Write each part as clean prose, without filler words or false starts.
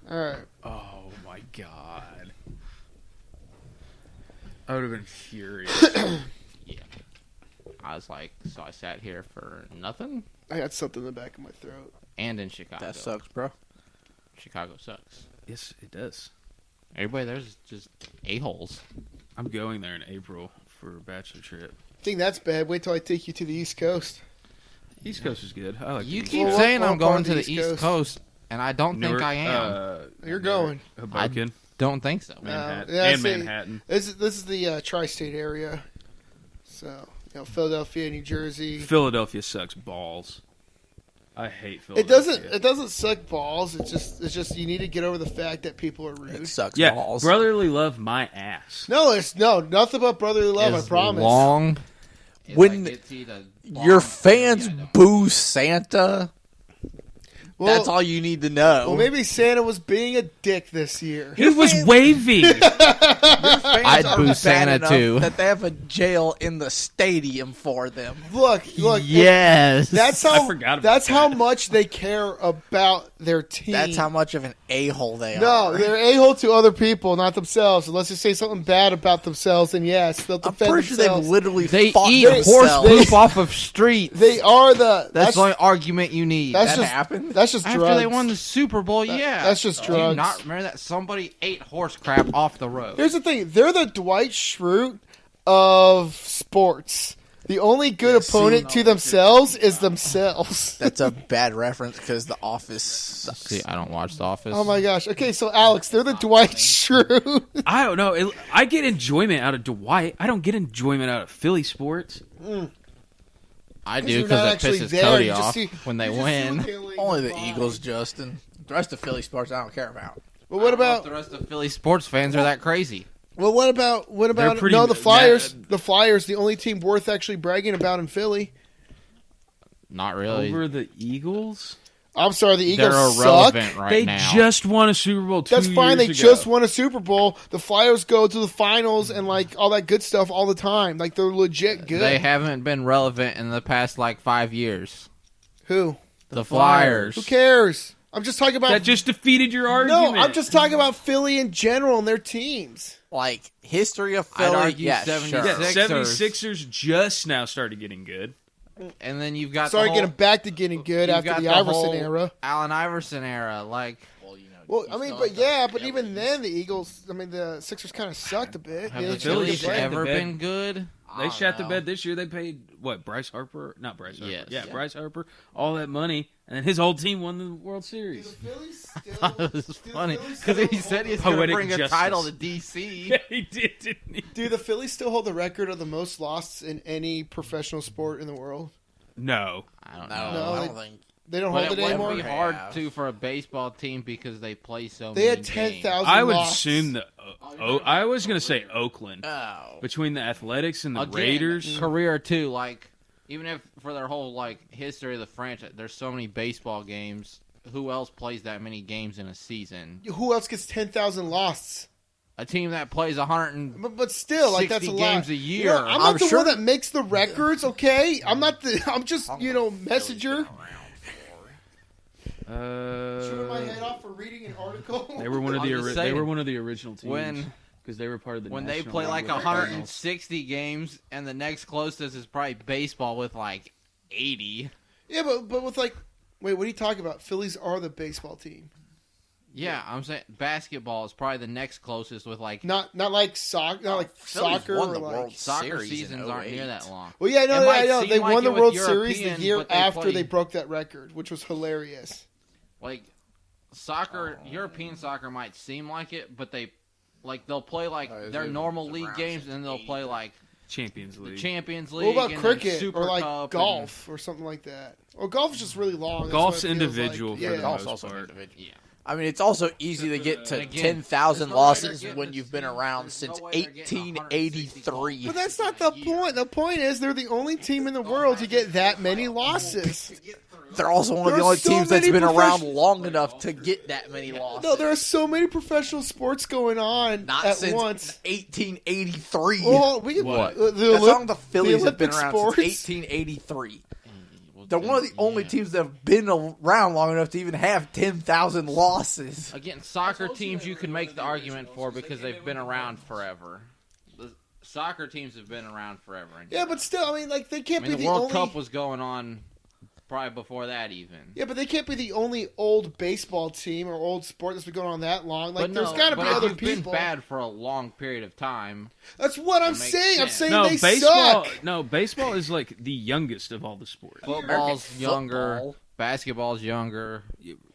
All right. Oh my god. I would have been furious. Yeah. I was like, so I sat here for nothing? I got something in the back of my throat. And in Chicago. That sucks, bro. Chicago sucks. Yes, it does. Everybody there's just a-holes. I'm going there in April for a bachelor trip. Think that's bad. Wait till I take you to the East Coast. East Coast is good. I like You the East keep Well, saying what I'm going part to of the East Coast, and I don't think Newark, I am. You're going. Hoboken, Don't think so. Manhattan, yeah, and see, Manhattan. This is the tri-state area. So Philadelphia, New Jersey. Philadelphia sucks balls. I hate Philadelphia. It doesn't suck balls. It's just you need to get over the fact that people are rude. It sucks Yeah, balls. brotherly love my ass. No, nothing but brotherly love. As I promise. long as When I get to the Your bomb, fans yeah, I don't- boo Santa. Well, That's all you need to know. Well, maybe Santa was being a dick this year. He was waving. I'd are boo bad Santa enough too. That they have a jail in the stadium for them. Look. Yes. That's I how. forgot about That's that. how much they care about their team. That's how much of an a-hole they No, are. they're a-hole to other people, not themselves. Unless they say something bad about themselves, then yes, they'll I'm defend pretty sure themselves. they've literally They fought eat horse themselves. poop off of streets. They are the. That's the only argument you need. That's That just happened? That's just After drugs. they won the Super Bowl, yeah. that's just Do you drugs. not remember that somebody ate horse crap off the road? Here's the thing: they're the Dwight Schrute of sports. The only good opponent to themselves is themselves. That's a bad reference because The Office sucks. See, I don't watch The Office. Oh my gosh. Okay, so Alex, they're the Dwight Schrute. I don't know. I get enjoyment out of Dwight. I don't get enjoyment out of Philly sports. I do you're because not it actually pisses there, Cody you just off see- when they you just see win. what they leave Only the behind. Eagles, Justin. The rest of Philly sports I don't care about. But what I don't know if about the rest of Philly sports fans are that crazy? what about They're pretty no the Flyers? mad. The Flyers, the only team worth actually bragging about in Philly. Not really. Over the Eagles? I'm sorry, the Eagles They're suck. irrelevant right They now. just won a Super Bowl 2 That's fine. They years ago. just won a Super Bowl. The Flyers go to the finals and like all that good stuff all the time. Like they're legit good. They haven't been relevant in the past 5 years. Who? The Flyers. Who cares? I'm just talking about That just defeated your argument. No, I'm just talking about Philly in general and their teams. Like, history of I'd Philly, argue yeah, 76. sure. Yeah, 76ers just now started getting good. And then you've got Started the getting whole, back to getting good you've after got the Iverson whole era. Allen Iverson era. Like, Well, I mean, but even then, the Eagles. I mean, the Sixers kind of sucked a bit. have They the didn't really Phillies get played. ever the bed. been good? They shot the know. bed this year. They paid, Bryce Harper? Not Bryce Harper. Yes. Yeah, Yeah. Bryce Harper. All that money. And then his whole team won the World Series. It was funny because he said he's going to Poetic bring a justice. title to DC. Yeah, he did, didn't he? Do the Phillies still hold the record of the most losses in any professional sport in the world? No. I don't No, know. No, I don't think. They don't But hold it it would anymore. be hard Yeah. to for a baseball team because they play so They many had games. 10,000. I would losses. assume that. I was going to say Oakland. Oh. Between the Athletics and the Again, Raiders. career too. Like even if for their whole history of the franchise, there's so many baseball games. Who else plays that many games in a season? Who else gets 10,000 losses? A team that plays 100. But still, like that's a 60 lot. games a You year. know, I'm not I'm the sure- one that makes the records. Okay, I'm not the. I'm just messenger. Chewing my head off for reading an article. They were one of I'm the just they saying, were one of the original teams when- because they were part of the When they National play League with the 160 games, and the next closest is probably baseball with 80. Yeah, but with wait, what are you talking about? Phillies are the baseball team. Yeah, I'm saying basketball is probably the next closest with Not like soccer, not like Phillies soccer won or the like. World soccer Series in seasons aren't near 08. that long. Well, yeah, It no, might I know. seem They like won the it with World Series the European, year but they after play- they broke that record, which was hilarious. Soccer, European soccer might seem like it, but they'll play is their it normal the league Browns games, and then they'll play Champions the League. Champions League. What about and then cricket Super or like Cup golf or something like that? Well, golf is just really long. That's Golf's what it feels individual like. for Yeah. the Golf's most also part. individual. Yeah. I mean, it's also easy to get to And again, 10,000 there's no way losses they're when getting you've been this around team. since There's no way they're getting 1883. But that's not the point. The point is they're the only team in the world to get that many losses. They're also one of There the are only so teams that's many been around profession- long enough to get that many losses. No, there are so many professional sports going on Not at since once. 1883. Well, we What? the That's Olymp- long the Phillies have been Olympic around sports? since 1883. Well, They're one of the only teams that have been around long enough to even have 10,000 losses. Again, soccer teams you can make the argument for because they've been around forever. The soccer teams have been around forever. Yeah, but still, I mean, like they can't be the the World only. Cup was going on probably before that even. Yeah, but they can't be the only old baseball team or old sport that's been going on that long. Like, But there's got to be but if other you've people. been bad for a long period of time. That's what I'm That makes saying. I'm sense. saying No, they baseball. suck. No, baseball is like the youngest of all the sports. Football's younger. Football. Basketball's younger.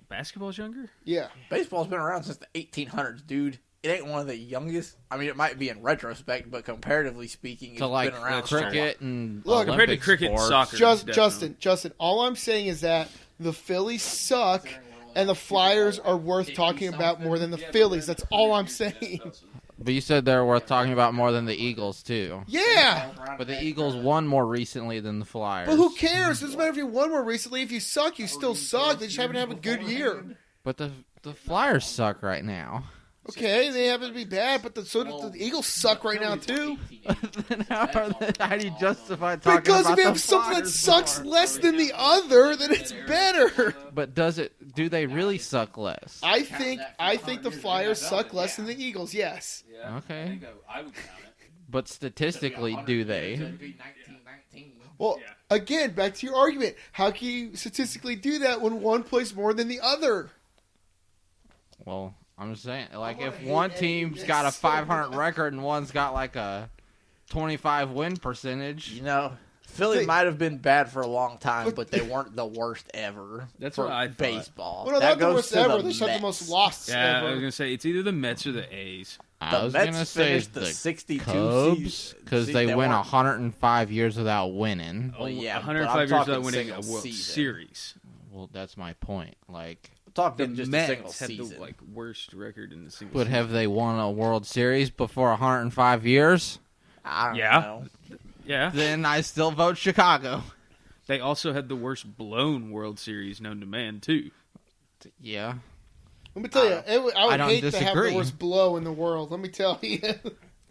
Basketball's younger. Yeah. Baseball's been around since the 1800s, dude. It ain't one of the youngest. I mean, it might be in retrospect, but comparatively speaking, it's To like been around cricket and Look, compared to Olympic cricket and sports. soccer. Justin, all I'm saying is that the Phillies suck and the Flyers are worth talking about more than the Phillies. That's all I'm saying. But you said they're worth talking about more than the Eagles too. Yeah. But the Eagles won more recently than the Flyers. But who cares? It doesn't matter if you won more recently. If you suck, you still suck. They just happen to have a good year. But the Flyers suck right now. Okay, they happen to be bad, but so do the Eagles suck right now too. Then how do you justify talking Because about if you the have something that Flyers sucks more? less than the other, then it's better. But do they really suck less? I think the Flyers suck less than the Eagles. Yes. Okay. But statistically, do they? Well, again, back to your argument. How can you statistically do that when one plays more than the other? Well, I'm just saying, like, if one team's got a 500 record and one's got like a 25 win percentage, You know, Philly Hey. might have been bad for a long time, but they weren't the worst ever. That's for what I thought. baseball. Well, no, that not the goes worst to ever. the They just have the Mets. most lost Yeah, I was ever. gonna say it's either the Mets or the A's. I The was Mets gonna say finished the the 62 Cubs season because they went weren't- 105 years without winning. Well, yeah, but 105 I'm years talking without winning a single World season. Series. Well, that's my point. Like, I'm talking The just a single Mets had season. the worst record in the single. but season. have they won a World Series before 105 years? I don't Yeah. know. Yeah, Then I still vote Chicago. they also had the worst blown World Series known to man too. Yeah. Let me tell you, I would I don't hate to have disagree. the worst blow in the world. Let me tell you.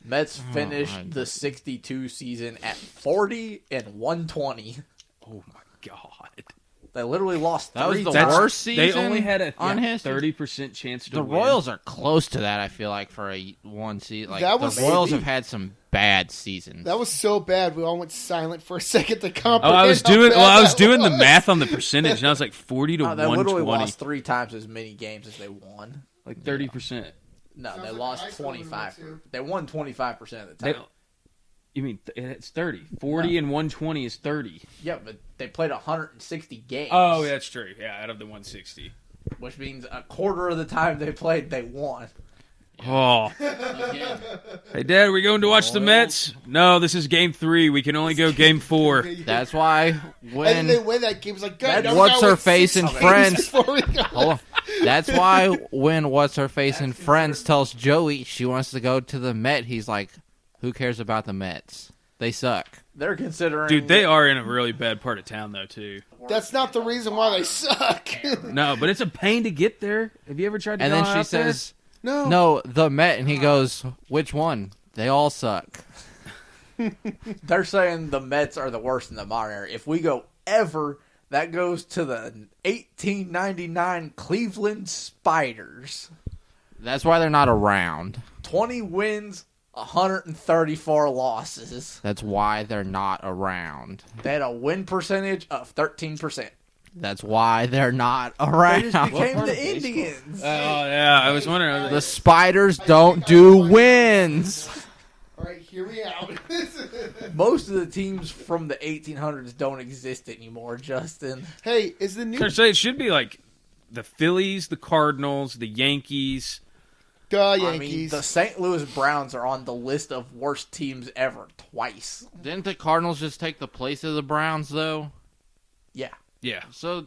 Mets I- finished the 62 season at 40-120. Oh my god! They literally lost That was three the times. worst They season only had a on history. 30% chance to The win. Royals are close to that. I feel like for a one season, like That was- the Royals have had some bad seasons. That was so bad. We all went silent for a second to Oh, comprehend. I was how doing. bad Well, I was that doing the was. math on the percentage, and I was like 40 to No, they literally 120, lost three times as many games as they won. like 30%. No, Sounds they like a lost high school tournament, 25. too. They won 25% of the They, time. you mean it's 30? 40 and 120 is 30. Yeah, but they played 160 games. Oh, yeah, that's true. Yeah, out of the 160. Which means a quarter of the time they played, they won. Oh, hey, Dad, are we going to watch the Mets? No, this is Game 3. We can only go Game 4. That's why And when then they win that game. It's like, God, That- now we what's gotta her wait face 6 in games Friends? before we go. hold on. That's why when what's her face in Friends tells Joey she wants to go to the Met, he's like, "Who cares about the Mets? They suck." They're considering... Dude, they are in a really bad part of town, though, too. That's not the reason why they suck. No, but it's a pain to get there. Have you ever tried to And go then she out there? says, no. "No, the Met," and he goes, "Which one? They all suck." They're saying the Mets are the worst in the modern era. If we go ever, that goes to the 1899 Cleveland Spiders. That's why they're not around. 20 wins, 134 losses. That's why they're not around. They had a win percentage of 13%. That's why they're not They around. just became part the of baseball? Indians. Oh, yeah, I was wondering. The Spiders don't do wins. All right, hear me out. Most of the teams from the 1800s don't exist anymore, Justin. Hey, is the new I say it should be like the Phillies, the Cardinals, the Yankees. Yankees? I mean, the St. Louis Browns are on the list of worst teams ever twice. Didn't the Cardinals just take the place of the Browns, though? Yeah. Yeah. So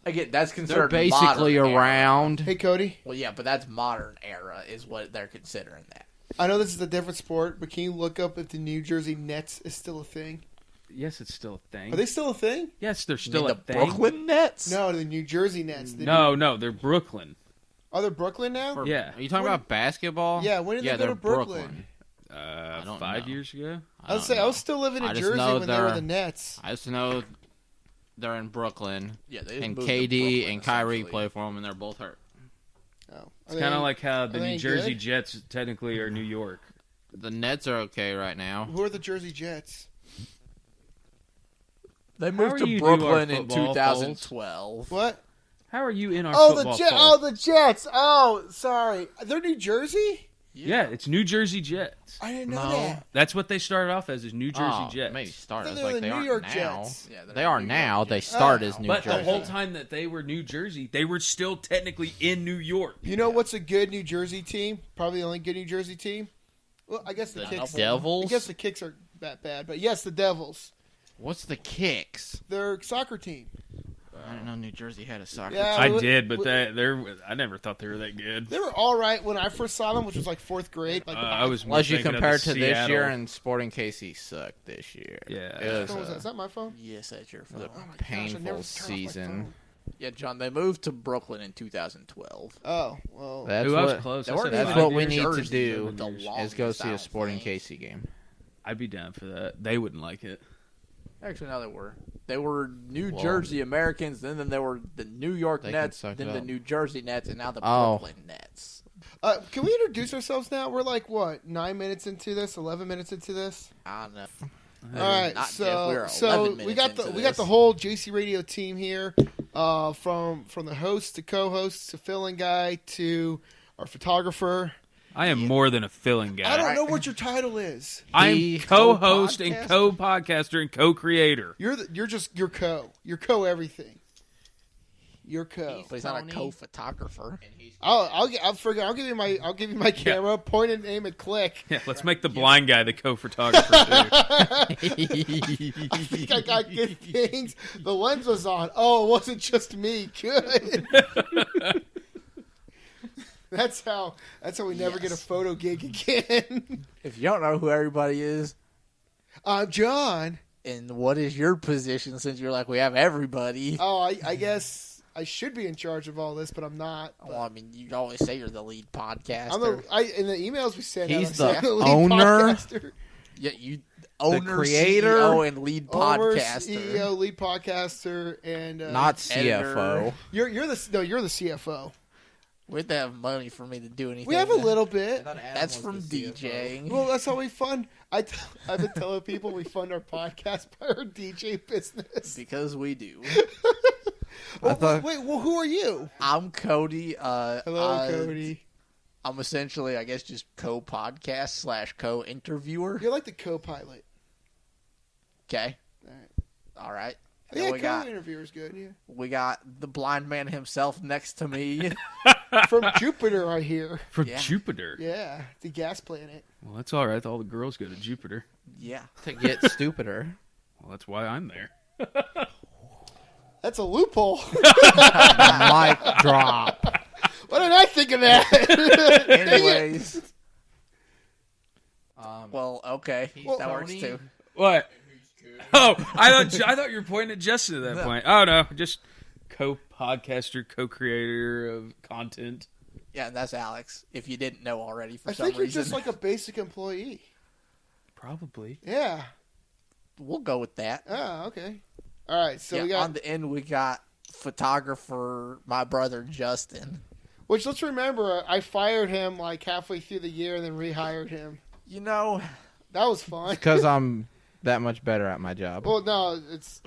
Again, that's they're considered basically modern era. around. Hey, Cody. Well, yeah, but that's modern era is what they're considering that. I know this is a different sport, but can you look up if the New Jersey Nets is still a thing? Yes, it's still a thing. Are they still a thing? Yes, they're You still mean a the thing. Brooklyn Nets? No, the New Jersey Nets. The No, they're Brooklyn. Are they Brooklyn now? For- Yeah. Are you talking When- about basketball? Yeah, when did they go they're to Brooklyn? I don't 5 know. years ago. I was don't I was know. still living I in just Jersey know when they were they're- the Nets. I just know they're in Brooklyn, Yeah, they just and moved to KD Brooklyn, and Kyrie essentially. play for them, and they're both hurt. Oh. It's kind of like how the are they New Jersey good? Jets technically are New York. The Nets are okay right now. Who are the Jersey Jets? They How moved are to you do our Brooklyn in football, 2012. What? How are you in our Oh, football? the Jets. Oh, sorry. They're New Jersey? Yeah, it's New Jersey Jets. I didn't know No. that. That's what they started off as New Jersey Oh, Jets. maybe started. I It's thought they like were they the aren't New York now. Jets. Yeah, they're They are New now. York They Jets. start as New But Jersey. the whole time that they were New Jersey, they were still technically in New York. You know what's a good New Jersey team? Probably the only good New Jersey team? Well, I guess the The Kicks. Devils? I guess the Kicks are that bad. But yes, the Devils. What's the Kicks? They're a soccer team. I didn't know New Jersey had a soccer Yeah. team. I did, but I never thought they were that good. They were all right when I first saw them, which was like 4th grade. Like I was more Unless you thinking of compare the to this Seattle- year, and Sporting KC sucked this year. Yeah. It was What was that? a Is that my phone? Yes, that's your phone. the Oh my gosh, I never painful turn off my season. phone. Yeah, John, they moved to Brooklyn in 2012. Oh, well. That's Ooh, I was what, close. They I weren't said even that's five what we years. need to Jersey do for the is go longest, see I a don't Sporting think. KC game. I'd be down for that. They wouldn't like it. Actually, no, they were. They were New Well- Jersey Americans, then they were the New York They can Nets, suck then it the up. New Jersey Nets, and now the Oh. Brooklyn Nets. Can we introduce ourselves now? We're like, what, 9 minutes into this? 11 minutes into this? I don't know. All right, Not Jeff, so we're 11 we minutes got into we got the this. whole JC Radio team here, from the host to co-host to fill-in guy to our photographer. I am more than a filling I guy. don't know what your title is. I'm The co-host and co-podcaster? co-podcaster and co-creator. You're co everything. You're co. But he's not a Tony. co-photographer. I'll give you my camera. Point and aim and click. Yeah, let's make the blind guy the co-photographer too. I think I got good things. The lens was on. Oh, it wasn't just me. Good. That's how we never get a Yes. photo gig again. If you don't know who everybody is, I'm John. and what is your position since you're like, we have everybody? Oh, I guess I should be in charge of all this, but I'm not. But Well, I mean, you always say you're the lead podcaster. in the emails we send He's out, I'm the saying lead owner? podcaster. Yeah, you owner, creator, CEO, and lead Owner, podcaster. CEO, lead podcaster, and Not Editor. CFO. you're the CFO. We have to have money for me to do anything. We have a little bit. That's from DJing. Well, that's how we fund. I've been telling people we fund our podcast by our DJ business. Because we do. Well, thought- wait, well, who are you? I'm Cody. Hello, Cody. I'm essentially, I guess, just co-podcast / co-interviewer. You're like the co-pilot. Okay. All All right. Yeah, Then co-interviewer's good. Yeah, we got the blind man himself next to me. from Jupiter, I hear. From Yeah. Jupiter. Yeah, the gas planet. Well, that's all right. All the girls go to Jupiter. Yeah. To get stupider. Well, that's why I'm there. That's a loophole. Mic drop. Why didn't I think of that? Dang it. Anyways. Well, okay. He's that works Tony. too. What? Oh, I thought you were pointing at Justin at that No. point. Oh no, just co-podcaster, co-creator of content. Yeah, and that's Alex. If you didn't know already, for I some think you're reason, just like a basic employee. Probably. Yeah. we'll go with that. Oh, okay. All right. So yeah, we got. on the end we got photographer, my brother Justin. Which let's remember, I fired him like halfway through the year and then rehired him. You know, That was fun. Because I'm that much better at my job. Well, no, it's.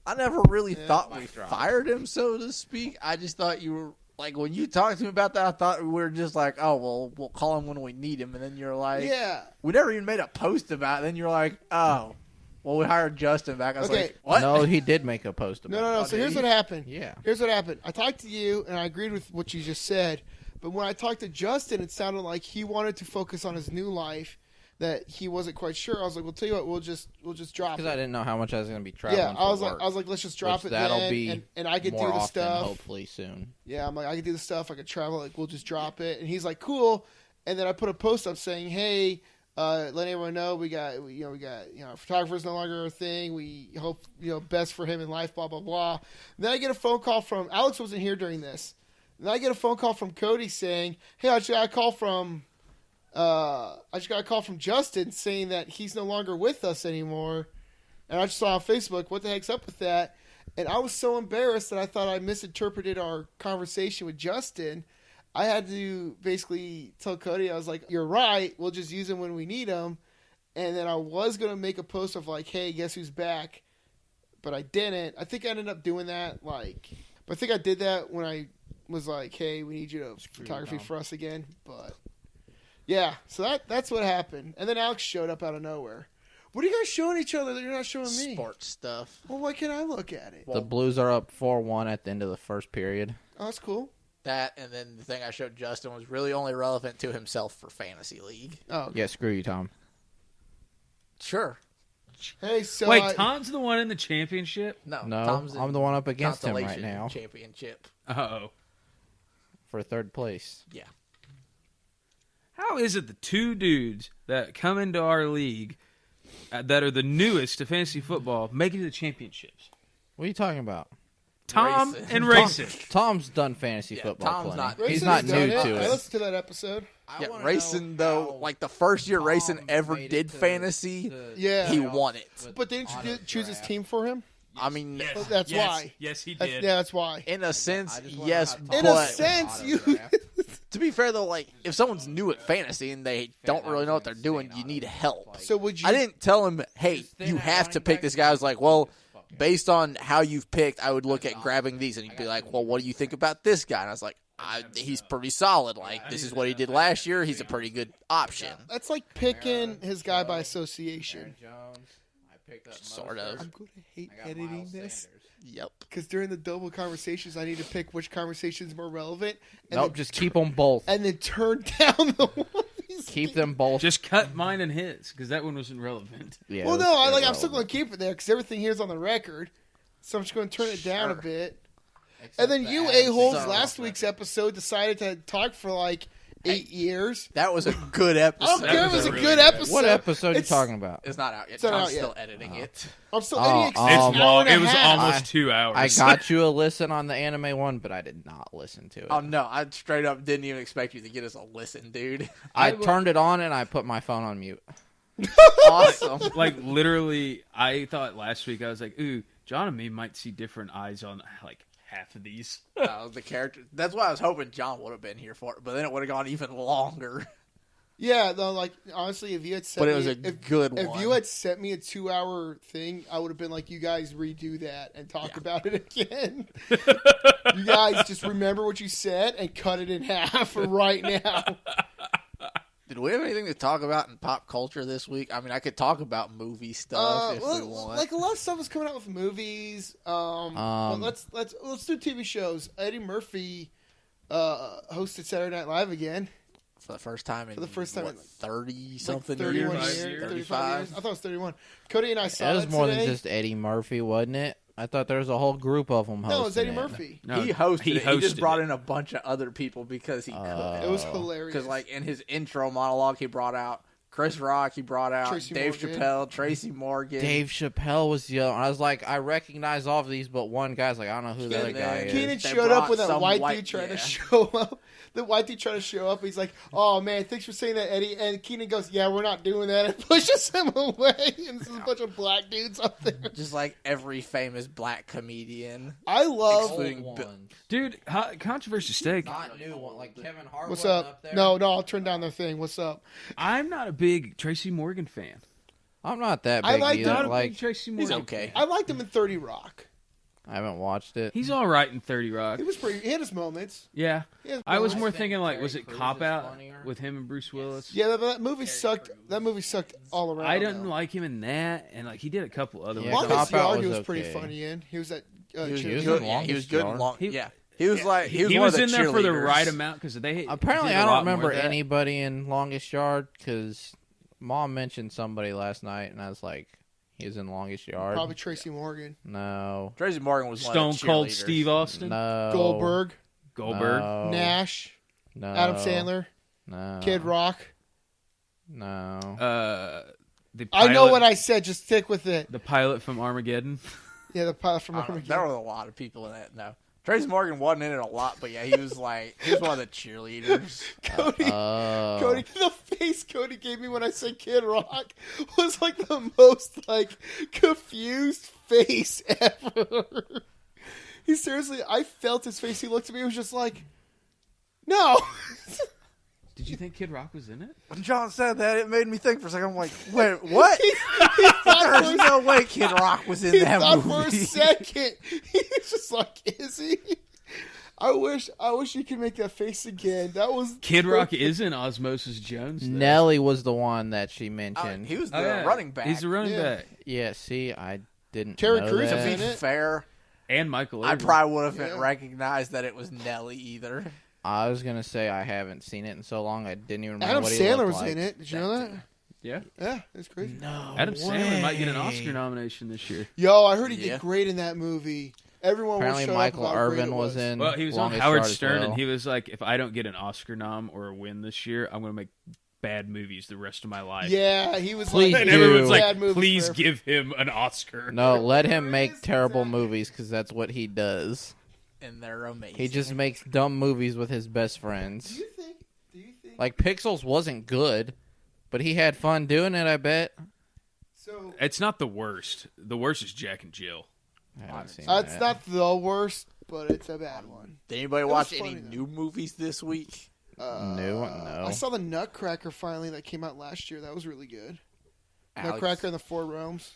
I never really Yeah. thought we Mic drop. fired him, so to speak. I just thought you were like, when you talked to me about that, I thought we were just like, oh well, we'll call him when we need him, and then you're like, Yeah. we never even made a post about it. Then you're like, oh, well, we hired Justin back. I was Okay. like, what? No, he did make a post about No. Oh, So did here's he? what happened. Yeah. Here's what happened. I talked to you, and I agreed with what you just said. But when I talked to Justin, it sounded like he wanted to focus on his new life. That he wasn't quite sure. I was like, "Well, tell you what, we'll just drop Because it." I didn't know how much I was going to be traveling. Yeah, I was for like, work, let's just drop which it. That'll then, be and I could more do the often, stuff. hopefully soon. Yeah, I'm like, I could do the stuff. I could travel. Like, we'll just drop it. And he's like, cool. And then I put a post up saying, hey, let everyone know we got photographer's no longer a thing. We hope best for him in life. Blah blah blah. And then I get a phone call from Alex. Wasn't here during this. And then I get a phone call from Cody saying, hey, I just got a call from Justin saying that he's no longer with us anymore. And I just saw on Facebook, what the heck's up with that? And I was so embarrassed that I thought I misinterpreted our conversation with Justin. I had to basically tell Cody, I was like, you're right. We'll just use him when we need him. And then I was going to make a post of like, hey, guess who's back? But I didn't. I think I ended up doing that. But I think I did that when I was like, hey, we need you to photography for us again. But yeah, so that's what happened. And then Alex showed up out of nowhere. What are you guys showing each other that you're not showing me? Sports stuff. Well, why can't I look at it? The Blues are up 4-1 at the end of the first period. Oh, that's cool. That, and then the thing I showed Justin was really only relevant to himself for Fantasy League. Oh, okay. Yeah, screw you, Tom. Sure. Hey, so Wait, Tom's the one in the championship? No, No, Tom's I'm the one up against him right Constellation now Championship. Uh-oh. for third place. Yeah. How is it the two dudes that come into our league that are the newest to fantasy football make it to the championships? What are you talking about? Tom Racing. and Racing. Tom's done fantasy Yeah, football Tom's plenty. not- He's Racing not has new done to I it. listened to that episode. Yeah, Racing, though, like the first year Racing ever did fantasy, Yeah. he won it. But didn't you choose his team for him? I mean, Well, that's why. Yes, he That's, did. yeah, that's why. in a sense, I just wanna yes, have In Tom a but sense, you. to be fair, though, like, if someone's new at fantasy and they don't really know what they're doing, you need help. So would you? I didn't tell him, hey, you have to pick this guy. I was like, well, based on how you've picked, I would look at grabbing these. And he'd be like, well, what do you think about this guy? And I was like, he's pretty solid. Like, this is what he did last year. He's a pretty good option. That's like picking his guy by association. Sort of. I'm going to hate editing this Yep. because during the double conversations, I need to pick which conversation is more relevant. And Nope, then, just keep them both. and then turn down the one. Keep them both. Just cut mine and his, because that one wasn't relevant. Yeah, Well, it was no, I'm irrelevant. still going to keep it there because everything here is on the record. So I'm just going to turn it down a bit. And then you a-holes last week's episode decided to talk for like 8 years. That was a good I episode. don't care if it was a really good good episode. What episode are you It's- talking about? It's not out yet. It's not I'm out yet. still editing it. I'm still Oh, editing oh. an It's hour long. and a It was half. almost 2 hours. I got you a listen on the anime one, but I did not listen to it. Oh, no. I straight up didn't even expect you to get us a listen, dude. I turned it on and I put my phone on mute. Awesome. Like, literally, I thought last week, I was like, ooh, John and me might see different eyes on, like, half of these. The character. That's why I was hoping John would have been here for it, but then it would have gone even longer. Yeah, though, like honestly, if you had sent But it me, was a good if one. you had sent me a 2-hour thing, I would have been like, you guys redo that and talk about it again. You guys just remember what you said and cut it in half right now. Did we have anything to talk about in pop culture this week? I mean, I could talk about movie stuff if we want. Like a lot of stuff is coming out with movies. But let's do TV shows. Eddie Murphy hosted Saturday Night Live again. For the first time in, For the first time what, in, 30-something 31 years? years, 35 35? years. I thought it was 31. Cody and I saw It was more today. than just Eddie Murphy, wasn't it? I thought there was a whole group of them hosting No, it was Eddie it. Murphy. No, He hosted it. He just hosted brought it. in a bunch of other people because he could. It was hilarious. Because, like, in his intro monologue, he brought out Chris Rock. He brought out Tracy Dave Morgan. Chappelle, Tracy Morgan. Dave Chappelle was young. I was like, I recognize all of these, but one guy's like, I don't know who the Yeah, other guy is. Keenan They showed up brought when that some white white- dude tried yeah. to show up. The white dude tried to show up. He's like, "Oh man, thanks for saying that, Eddie." And Keenan goes, "Yeah, we're not doing that," and pushes him away. And there's a bunch of black dudes up there. Just like every famous black comedian. I love. Excluding Old Bill- ones. Dude, controversy steak. Not new one, like Kevin Hart. What's wasn't up? there? No, I'll turn down their thing. What's up? I'm not a big Tracy Morgan fan. I'm not that I big like either. Not a big Like, Tracy He's Morgan. okay. I liked him in 30 Rock. I haven't watched it. He's all right in 30 Rock. He was pretty. He had his moments. Yeah. He had his I was moments. more think thinking, like, Terry was it Crews Cop is Out funnier. with him and Bruce Willis? Yeah, that movie sucked. That movie sucked all around. I didn't though. like him in that, and, like, he did a couple other Yeah, ones. Longest Cop Out Yard, he was was pretty okay. funny in. He was at. He was cheerleader. good. in Yeah, he was Longest good. Yard. Long, He- yeah, he was like he was, He one was of in the there for the cheerleaders. right amount, because they Apparently, did a I lot don't remember more of that. anybody in Longest Yard because Mom mentioned somebody last night, and I was like, he was in Longest Yard. Probably Tracy Morgan, No. Tracy Morgan was one Stone of the Cold cheerleaders. Steve Austin, No. Goldberg, Goldberg. No. Nash, No. Adam Sandler, No. Kid Rock. No. The I know pilot- what I said. Just stick with it. The pilot from Armageddon. Yeah, the pilot from I don't know, Armageddon. there were a lot of people in that. No, Tracy Morgan wasn't in it a lot, but yeah, he was one of the cheerleaders. Cody, Oh. Cody, the face Cody gave me when I said Kid Rock was like the most like confused face ever. He seriously, I felt his face. He looked at me and was just like, no. Did you think Kid Rock was in it? When John said that, it made me think for a second. I'm like, wait, what? He thought There's no way Kid Rock was in that thought movie. for a second. He was just like, is he? I wish you could make that face again. That was Kid Rock is in Osmosis Jones. Though. Nelly was the one that she mentioned. He was the Oh, yeah. running back. He's the running Yeah. back. Yeah, see, I didn't Terry know Crews that. was To in be it. fair, And Michael I Irvin. probably would have Yeah. recognized that it was Nelly either. I was gonna say I haven't seen it in so long I didn't even remember Adam what he Sandler looked was like. in it. Did you know that? Yeah. Yeah, it's crazy. No Adam Sandler might get an way. Oscar nomination this year. Yo, I heard he Yeah. did great in that movie. Everyone Apparently, was Michael up about how great Irvin it was in. Well, he was on Longest Howard Yard as Stern, well. and he was like, if I don't get an Oscar nom or a win this year, I'm going to make bad movies the rest of my life. Yeah, he was Please like, And everyone's Bad like, movies please forever. give him an Oscar. No, let him make terrible movies because that's what he does. And they're amazing. He just makes dumb movies with his best Do friends. you think? Like Pixels wasn't good, but he had fun doing it. I bet. So It's not the worst. The worst is Jack and Jill. I haven't seen that's that. not the worst, but it's a bad one. Did anybody was watch funny, any though. new movies this week? No. I saw the Nutcracker finally that came out last year. That was really good. Alex? Nutcracker and the Four Realms.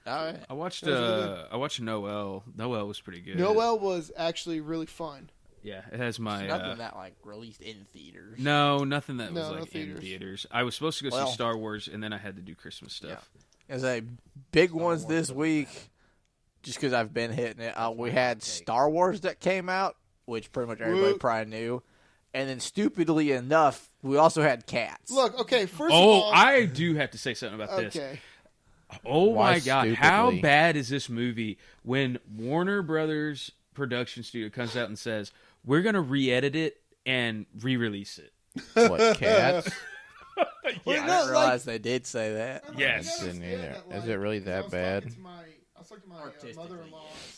Oh, I watched That was really I watched Noel. Noel was pretty good. Noel was actually really fun. Yeah, it has my nothing that like released in theaters. no, nothing that was No, no like in theaters. theaters. I was supposed to go Well- see Star Wars, and then I had to do Christmas stuff. As a big ones this week, just because I've been hitting it. We had Star Wars that came out, which pretty much everybody Woo. probably knew, and then stupidly enough, we also had Cats. Look, okay, first of Oh, all, I do have to say something about this. okay. Oh Why my god, how stupidly? bad is this movie when Warner Brothers production studio comes out and says, "We're going to re-edit it and re-release it." What Cats? I no, didn't like- realize they did say that. Yes. Didn't either. Is it really that bad? I was talking to my Artistically, mother-in-law's.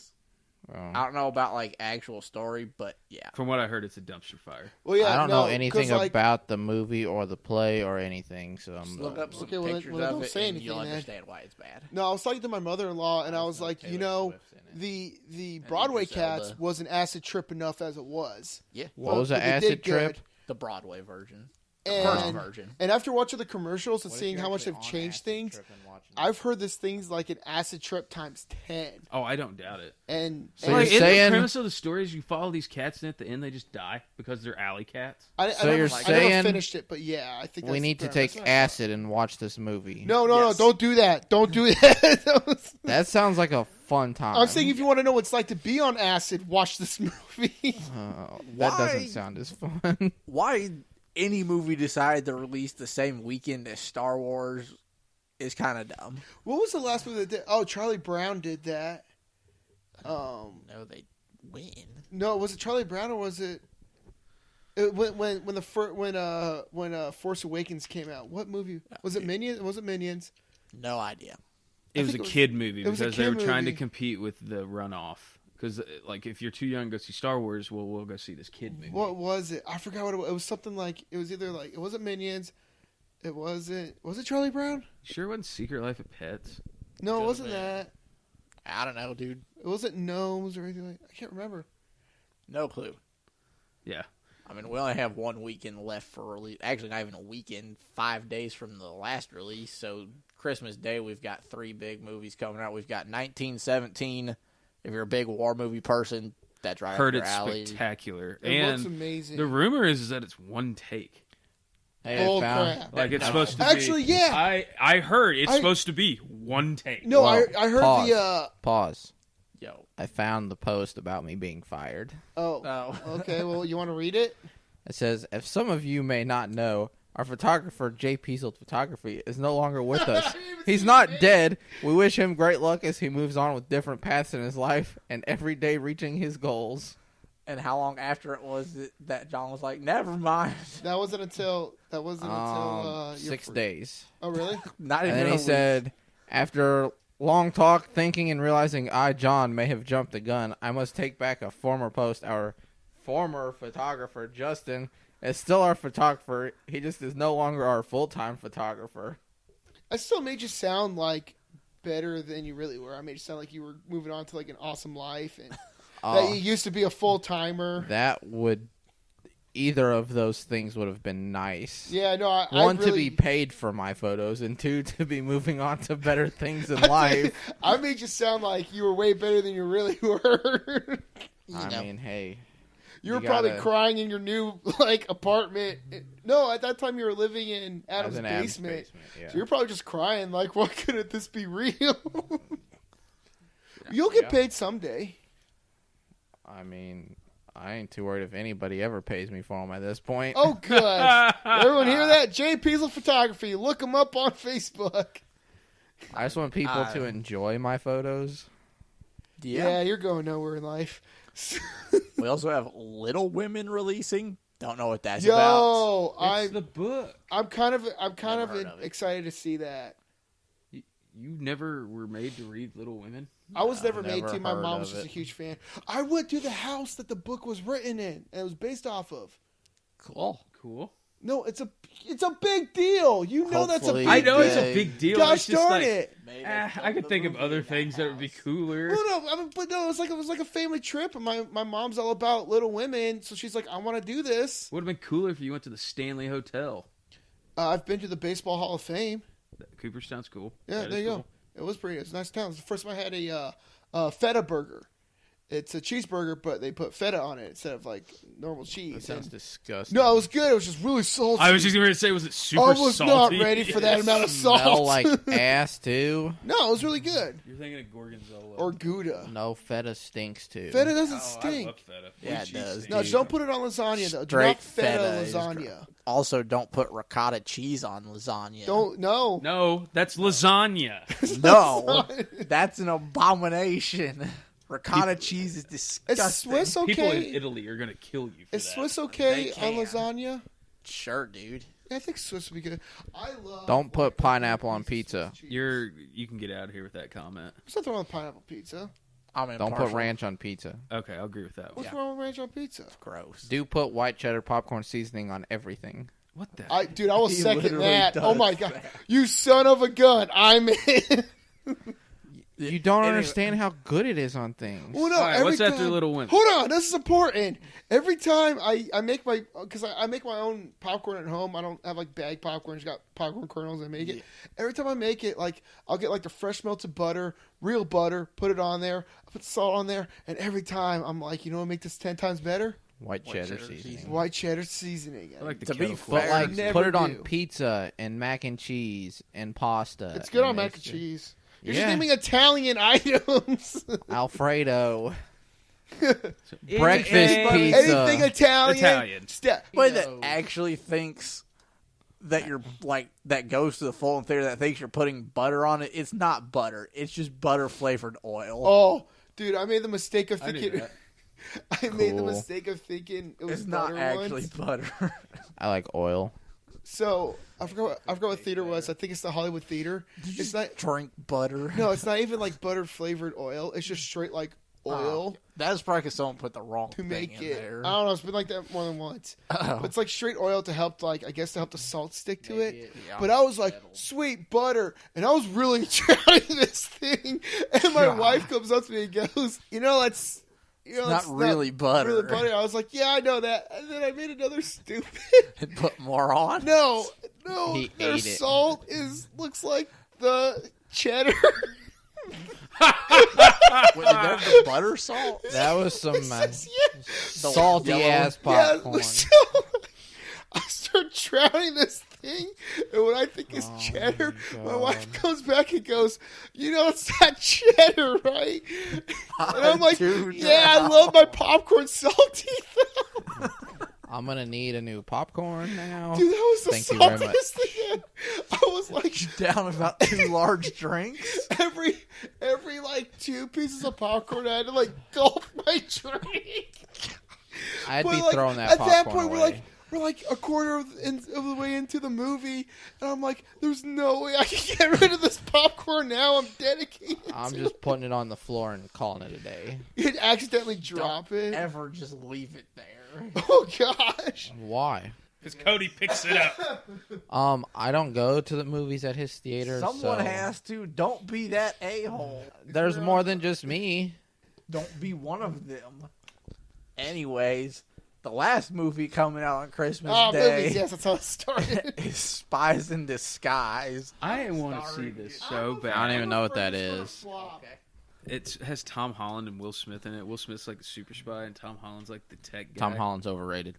Oh. I don't know about like actual story, but yeah. From what I heard, it's a dumpster fire. Well, yeah, I don't no, know anything 'cause, like, about the movie or the play or anything, so I'm Just look up some Okay, well, then- pictures well, then of don't it, say and you'll anything, then. understand why it's bad. No, I was talking to my mother-in-law, and I was like, you know, the Broadway Zelda. Cats was an acid trip enough as it was. Yeah, What was But an they acid did trip? good. the Broadway version, the first And, version. and after watching the commercials and seeing how much they've changed things, I've heard this thing's like an acid trip times 10. Oh, I don't doubt it. And, So and you're Like, isn't saying- the premise of the story is you follow these cats, and at the end they just die because they're alley cats? I So never, you're I never saying finished it, but yeah, I think we that's need the to premise. take acid and watch this movie. No, Yes. don't do that. Don't do that. That sounds like a fun time. I'm saying if you want to know what it's like to be on acid, watch this movie. That Why? doesn't sound as fun. Why any movie decided to release the same weekend as Star Wars is kind of dumb. What was the last movie that did? Oh, Charlie Brown did that. No, they win. No, was it Charlie Brown or was it? When Force Awakens came out? What movie was it? Minions? Was it Minions? No idea. It was a think it was- kid movie it was a because they were kid trying to movie. compete with the runoff. Because, like, if you're too young to go see Star Wars, well, we'll go see this kid movie. What was it? I forgot what it was. It was something like it was either like it wasn't Minions. It wasn't. Was it Charlie Brown? Sure, it wasn't Secret Life of Pets. No, it Could've wasn't been. that. I don't know, dude. It wasn't Gnomes or anything like. I can't remember. No clue. Yeah. I mean, we only have 1 weekend left for release. Actually, not even a weekend. 5 days from the last release. So Christmas Day, we've got 3 big movies coming out. We've got 1917. If you're a big war movie person, that's right Heard up your it's alley. spectacular. It looks And amazing. the rumor is that it's one take. Hey, Oh, I found, crap. Like, it's No. supposed to be. Actually, yeah. I heard it's I- supposed to be one take. No, Whoa. I heard Pause. the. Pause. Yo. I found the post about me being fired. Oh. Oh. Okay. Well, you want to read it? It says, if some of you may not know, our photographer, Jay Peasel Photography, is no longer with us. He's not dead. We wish him great luck as he moves on with different paths in his life and every day reaching his goals. And how long after it was that John was like, never mind. That wasn't until. Your 6 fir- days. Oh, really? Not And even then a he week. said, after long talk, thinking, and realizing I, John, may have jumped the gun, I must take back a former post. Our former photographer, Justin, is still our photographer. He just is no longer our full-time photographer. I still made you sound like better than you really were. I made you sound like you were moving on to like an awesome life and that you used to be a full-timer. That would... Either of those things would have been nice. Yeah, no, One, I really, to be paid for my photos, and two, to be moving on to better things in life. I made you sound like you were way better than you really were. I mean, hey. You were probably crying in your new like apartment. No, at that time you were living in Adam's basement. Yeah. So you're probably just crying like, why couldn't this be real? You'll get paid someday. I mean... I ain't too worried if anybody ever pays me for them at this point. Oh, good. Everyone hear that? Jay Peasel Photography. Look him up on Facebook. I just want people to enjoy my photos. Yeah, you're going nowhere in life. We also have Little Women releasing. Don't know what that's Yo, It's the book. I'm kind of heard of it. excited to see that. You never were made to read Little Women? I was never made never to. My heard mom of was just it. a huge fan. I went to the house that the book was written in, and it was based off of. Cool. Cool. No, it's a big deal. You know that's a Hopefully big I know deal. it's a big deal. Gosh it's just darn like, it! I could think of other things that would be cooler. Well, no, I mean, but no, it was like a family trip, and my mom's all about Little Women, so she's like, I want to do this. Would have been cooler if you went to the Stanley Hotel. I've been to the Baseball Hall of Fame. Cooperstown's cool. Yeah, That there is you cool. go. It was pretty. It's a nice town. It's the first time I had a feta burger. It's a cheeseburger, but they put feta on it instead of like normal cheese. That sounds And- disgusting. no, it was good. It was just really salty. I was just going to say, was it super I was salty? not ready for that amount of salt. Smell like ass too. No, it was really good. You're thinking of Gorgonzola. Or Gouda. No, feta stinks too. Feta doesn't I stink. love feta. Yeah, it Cheese does, sticks. No, dude. just don't put it on lasagna though. Do Straight not feta feta is lasagna. Also, don't put ricotta cheese on lasagna. Don't no. No, that's lasagna. No, that's an abomination. Ricotta cheese is disgusting. Is Swiss People in okay? Italy are going to kill you for Is that. Swiss okay They on can. lasagna? Sure, dude. Yeah, I think Swiss would be good. I love. Don't put pineapple on pizza. You can get out of here with that comment. There's nothing wrong with pineapple pizza. I'm Don't impartial. put ranch on pizza. Okay, I'll agree with that one. What's wrong with ranch on pizza? Gross. Do put white cheddar popcorn seasoning on everything. What the? Dude, I will He second literally that. does Oh my god, you son of a gun! I'm in. You don't Anyway. understand how good it is on things. Well, no, All right, every what's after time- Little Women? Hold on, this is important. Every time I make my, because I make my own popcorn at home. I don't have like bag popcorn. It's got popcorn kernels. I make it. Yeah. Every time I make it, like I'll get like the fresh melted butter, real butter, put it on there. I put salt on there, and every time I'm like, you know what, make this 10 times better? White cheddar cheddar seasoning. seasoning. White cheddar seasoning. I like the To be kettle fair, corn. But like, Never put it on do. pizza and mac and cheese and pasta. It's good on and mac and it's- cheese. You're Yeah. just naming Italian items. Alfredo. Breakfast Anything- pizza. Anything Italian. Italian. Anybody that actually thinks that you're like that goes to the Fulton Theater that thinks you're putting butter on it, it's not butter. It's just butter flavored oil. Oh, dude, I made the mistake of I knew thinking. that. I made the Cool. mistake of thinking it was it's not butter actually once. butter. I like oil. So I forgot what theater it was. I think it's the Hollywood Theater. It's not. Drink butter. No, it's not even like butter flavored oil. It's just straight like oil That is probably because someone put the wrong to thing make in it. there. I don't know. It's been like that more than once. Oh. But it's like straight oil to help, like I guess to help the salt stick to it. Yeah. But I was like, sweet butter, and I was really trying this thing. And my wife comes up to me and goes, that's. Not really butter. Really butter. I was like, yeah, I know that. And then I made another stupid. And put more on. No, He their ate it. salt looks like the cheddar. Wait, there's the butter salt. That was some Yes. salty yellow- ass Yeah, popcorn. so I start drowning this thing, and what I think is cheddar, my wife comes back and goes, it's not cheddar, right? And I'm like, do yeah, I now." love my popcorn salty, though. I'm gonna need a new popcorn now. Dude, that was the Thank you very much. saltiest thing. I was like, Down about 2 large drinks. every like 2 pieces of popcorn, I had to like gulp my drink. I'd But, be like, throwing that at popcorn that point, away. we're like a quarter of the way into the movie, and I'm like, "There's no way I can get rid of this popcorn now. I'm dedicated." I'm to just putting it on the floor and calling it a day. it. Accidentally drop it. Ever just leave it there. Oh gosh. Why? Because Cody picks it up. I don't go to the movies at his theater. Someone so has to. Don't be that a-hole. There's more than just me. Don't be one of them. Anyways, the last movie coming out on Christmas Day Movies, yes, that's how it started. is Spies in Disguise. I want to see this so bad. I don't even know what that is. It has Tom Holland and Will Smith in it. Will Smith's like the super spy, and Tom Holland's like the tech guy. Tom Holland's overrated.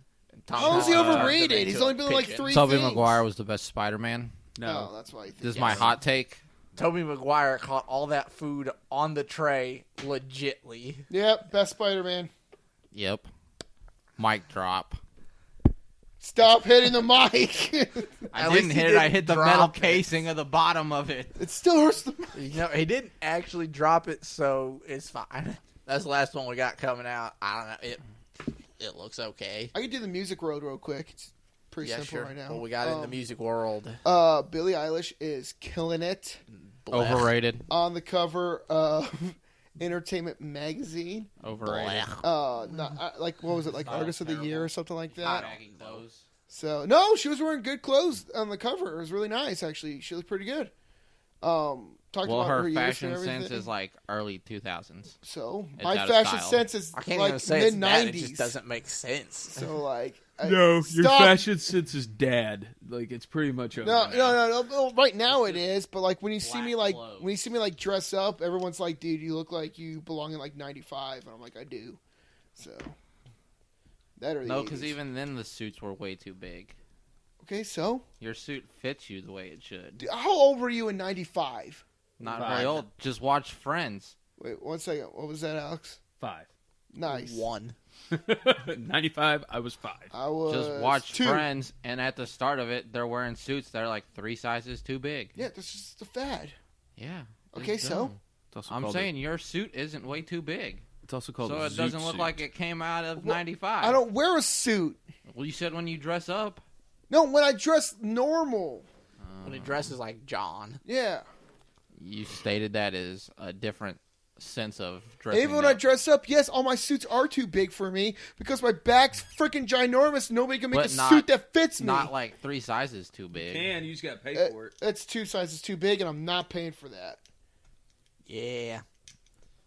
How is he Holland overrated? turned He's into only a been in like pigeon. 3 Tobey things. Maguire was the best Spider-Man. No, Oh, that's why you think. This is my hot take. Tobey Maguire caught all that food on the tray legitly. Yep, best Spider-Man. Yep. Mic drop. Stop hitting the mic. I At didn't least he hit it. I didn't hit the drop metal it. casing of the bottom of it. It still hurts the mic. You know, he didn't actually drop it, so it's fine. That's the last one we got coming out. I don't know. It looks okay. I can do the music road real quick. It's pretty Yeah, simple sure. right now. What we got in the music world? Billie Eilish is killing it Blech. Overrated. on the cover of Entertainment Magazine. Overrated. Blech. Like what was it? Like Artist of the Year or something like that. Those. So no, she was wearing good clothes on the cover. It was really nice, actually. She looked pretty good. Talked Well, about her years fashion and everything. sense is like early 2000s. So It's my out of fashion style. sense is I can't like even say it's mid bad. It just '90s. doesn't make sense. So like, no, your stop. fashion sense is dad. Like it's pretty much over. No, now. no. Well, right now it is, but like when you see me black like clothes. when you see me like dress up, everyone's like, "Dude, you look like you belong in like '95," and I'm like, "I do." So that or the No, because 80s. even then the suits were way too big. Okay, so Your suit fits you the way it should. dude, how old were you in '95? Not Fine. very old. Just watch Friends. Wait, 1 second. What was that, Alex? 5. Nice. 1. 95. I was 5. I was Just watch 2. Friends, and at the start of it, they're wearing suits that are like 3 sizes too big. Yeah, that's just a fad. Yeah. Okay, it's so dumb. It's also I'm called saying your suit isn't way too big, it's also called so a it doesn't zoot look suit. like it came out of Well, '95. I don't wear a suit. Well, you said when you dress up. No, when I dress normal. When he dresses like John. Yeah. You stated that as a different sense of dressing. Even when I up. dress up, yes, all my suits are too big for me because my back's freaking ginormous. Nobody can make But a not- suit that fits me. Not like 3 sizes too big. And you just got to pay for it. It's 2 sizes too big, and I'm not paying for that. Yeah.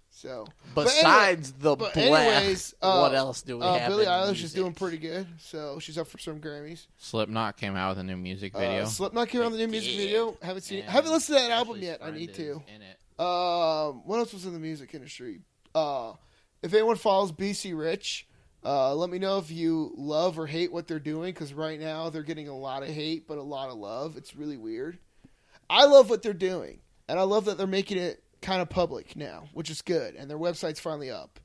So, Besides the but blech, anyways, what else do we have? Billie in Eilish music? is doing pretty good, so she's up for some Grammys. Slipknot came out with a new music video. Slipknot came out with the new music did. video. Haven't seen it. And Haven't listened to that album Ashley's yet. I friend need is to. in it. What else was in the music industry? If anyone follows BC Rich, let me know if you love or hate what they're doing, because right now they're getting a lot of hate but a lot of love. It's really weird. I love what they're doing, and I love that they're making it kind of public now, which is good, and their website's finally up.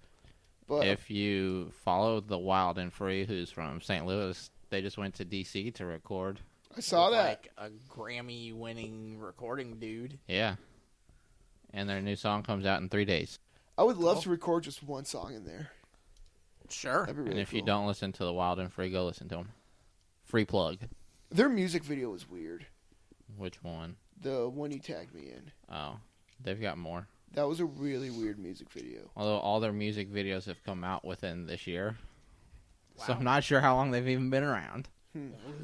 But If you follow the Wild and Free, who's from St. Louis, they just went to D.C. to record. I saw Look that. Like a Grammy-winning recording dude. Yeah. And their new song comes out in 3 days. I would love to record just one song in there. Sure. That'd be really And if you cool. don't listen to the Wild and Free, go listen to them. Free plug. Their music video was weird. Which one? The one you tagged me in. Oh, they've got more. That was a really weird music video. Although all their music videos have come out within this year. So I'm not sure how long they've even been around.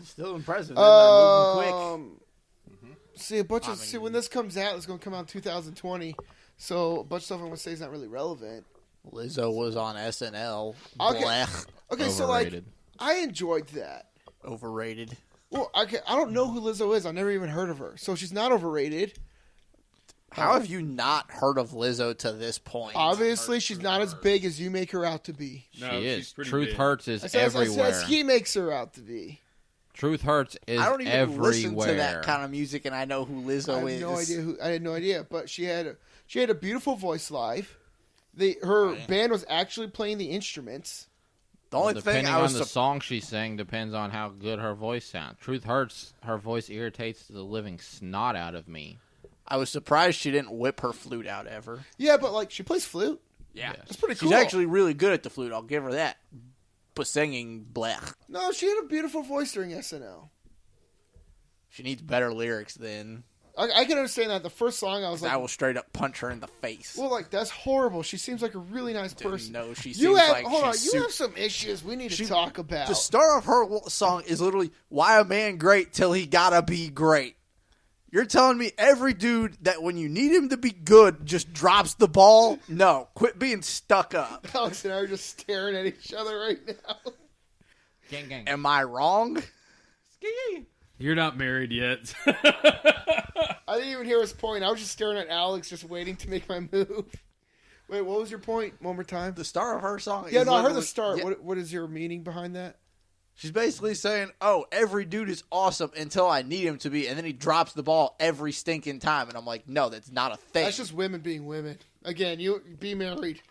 Still impressive. They're moving quick. See a bunch I of mean- see when this comes out, it's gonna come out in 2020. So a bunch of stuff I'm gonna say is not really relevant. Lizzo was on SNL. Okay. Blech. Okay, so like Overrated. I enjoyed that. Overrated. Well, I don't know who Lizzo is. I've never even heard of her, so she's not overrated. How have you not heard of Lizzo to this point? Obviously, she's not as big as you make her out to be. No, she she's is. pretty Truth big. Hurts is I says everywhere. he makes her out to be. Truth Hurts is I don't even everywhere. listen to that kind of music, and I know who Lizzo I is. had no idea who. I had no idea, but she had a beautiful voice live. Her band was actually playing the instruments. The only thing Depending I on was the song she sang depends on how good her voice sounds. Truth Hurts, her voice irritates the living snot out of me. I was surprised she didn't whip her flute out ever. Yeah, but like she plays flute. Yeah, That's pretty cool. she's actually really good at the flute. I'll give her that. But singing, blech. No, she had a beautiful voice during SNL. She needs better lyrics then. I can understand that. The first song, I was like, I will straight up punch her in the face. well, like, that's horrible. She seems like a really nice person. No, she seems You have, like hold on, she's you have some issues we need to talk about. The start of her song is literally, why a man great till he gotta be great. You're telling me every dude that when you need him to be good just drops the ball? No, quit being stuck up. Alex and I are just staring at each other right now. Gang, gang. Am I wrong? You're not married yet. I didn't even hear his point. I was just staring at Alex, just waiting to make my move. Wait, what was your point? One more time. The start of her song Yeah, is no, I heard literally- the start. Yeah. What is your meaning behind that? She's basically saying, oh, every dude is awesome until I need him to be, and then he drops the ball every stinking time. And I'm like, no, that's not a thing. That's just women being women. Again, you be married.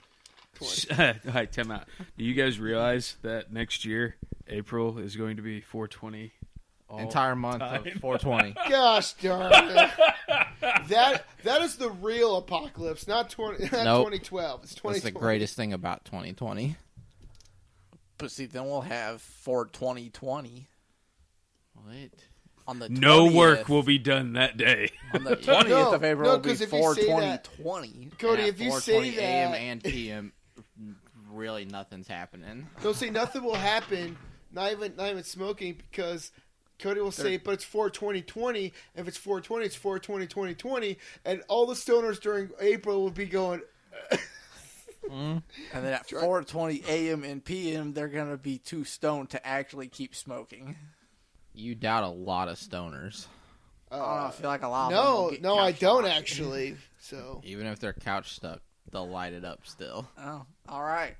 Hi, time out. Do you guys realize that next year, April is going to be 420? Entire month of 420. Gosh darn it. That is the real apocalypse, not 2012. It's 2020. That's the greatest thing about 2020. But see, then we'll have for 2020 What? on the 20th, No work will be done that day. on the 20th of April. No, will be 'cause if you for say that- 2020. Cody, At if you 4:20 say a.m. that, and p.m., really nothing's happening. they'll say nothing will happen. Not even smoking, because Cody will say, but it's 4/20/20. If it's 4/20, it's 4/20/2020, and all the stoners during April will be going. And then at 4:20 a.m. and p.m., they're gonna be too stoned to actually keep smoking. You doubt a lot of stoners. I don't know. I feel like a lot of them will get No, I couch don't locked. actually. So Even if they're couch stuck, they'll light it up still. Oh, all right.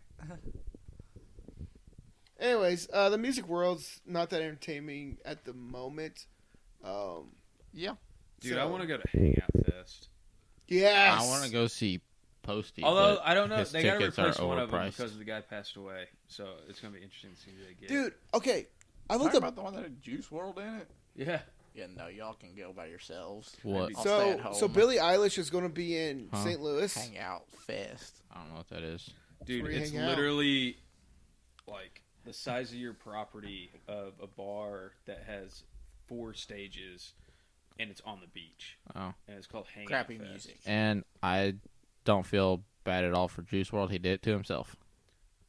anyways, the music world's not that entertaining at the moment. Yeah. Dude, So- I want to go to Hangout Fest. Yes, I want to go see Posty. Although, but I don't know. his They got to tickets replace are one of them overpriced. because the guy passed away. So it's going to be interesting to see who they get. dude. Okay, I looked Talking up. about the one that had Juice World in it. Yeah. Yeah, no, y'all can go by yourselves. What? I'll stay at So home. so Billie Eilish is going to be in Huh? St. Louis. Hangout Fest. I don't know what that is. Dude, where you it's hang out. literally like the size of your property of a bar that has 4 stages, and it's on the beach. Oh. And it's called Hangout Crappy Fest. music. And I don't feel bad at all for Juice WRLD. He did it to himself.